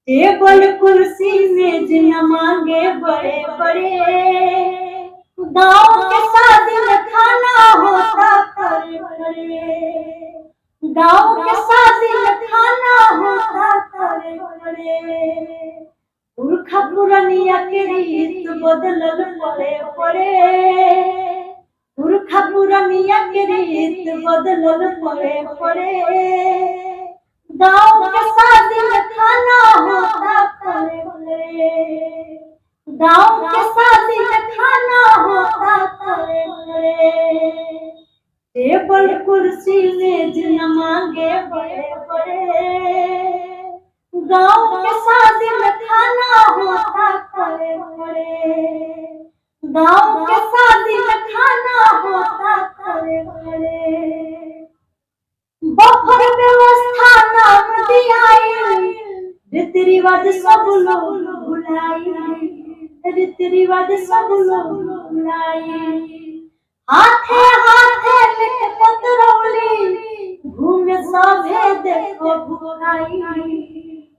Table कुर्सी मेज न मांगे बड़े बड़े, गाँव के शादी में खाना होता खड़े खड़े। गाँव के शादी में खाना होता खड़े खड़े। पुरखा पुरनिया के रीत बदलल पड़े पड़े। पुरखा पुरनिया के रीत बदलल पड़े पड़े। गाँव के शादी में खाना होता खड़े खड़े। गाँव के शादी में खाना होता खड़े खड़े। टेबल कुर्सी मेज न मांगे बड़े बड़े, गाँव के शादी में खाना होता खड़े खड़े। गाँव के शादी में खाना होता खड़े खड़े। बफर व्यवस्था नाम दियाई, रीति रिवाज सब लोग भुलाई। रीति रिवाज सब लोग भुलाई। हाथे हाथे लेके पतरौली, घूमे सभे देखो घुराई।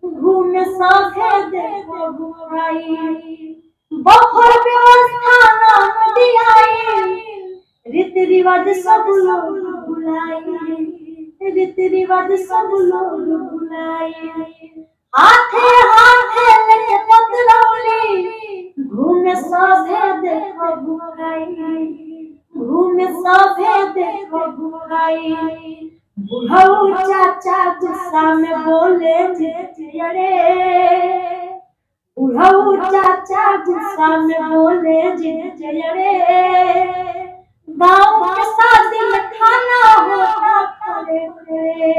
घूमे सभे देखो घुराई। बफर व्यवस्था नाम दियाई, रीति रिवाज सब लोग भुलाई। रीति रिवाज सब लोग भुलाई। हाथे हाथे लेके पतरौली, घूमे सभे देखो घुराई। घूमे सभे देखो घुराई। बुढ़ऊ चाचा गुस्सा में बोले जे रे। बुढ़ऊ चाचा गुस्सा में बोले जे रे। गाँव के शादी में खाना होता खड़े खड़े।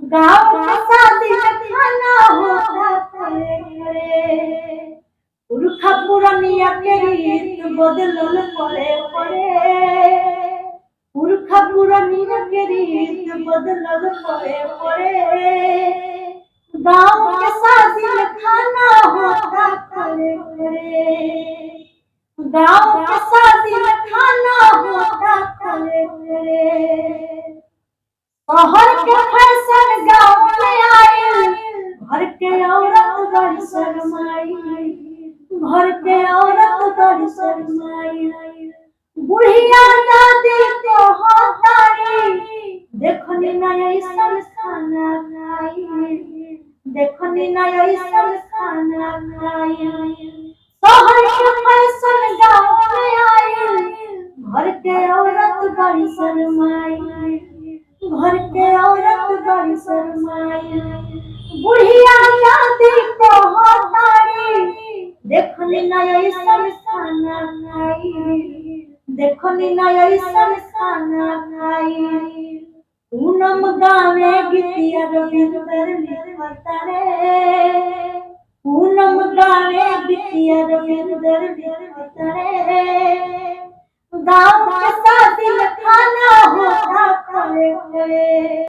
गाँव के शादी में खाना होता खड़े खड़े। पुरखा पुरनिया के रीत बदलल पड़े पड़े। पुरखा पुरनिया के रीत बदलल पड़े पड़े। गाँव के शादी में खाना होता खड़े खड़े। गाँव के शादी में खाना होता खड़े खड़े। शहर के फैशन गाँव में आइल, घर के औरत बड़ी शर्माई। घर के औरत बड़ी शर्माई। बुढ़िया दादी को होतारी, देखनी ना ऐसन खाना खाई। देखनी ना ऐसन खाना खाई। शहर के फैशन गाँव में आइल, घर के औरत बड़ी शर्माई। घर के औरत बड़ी शर्माई। बुढ़िया दादी को होतारी, देखनी ना ऐसन खाना खाई। देखनी ना ऐसन खाना खाई। पूनम गावे गीतिया रविंदर लिखता रे। पूनम गावे गीतिया रविंदर लिखता रे। गाँव के शादी में खाना होता खड़े खड़े।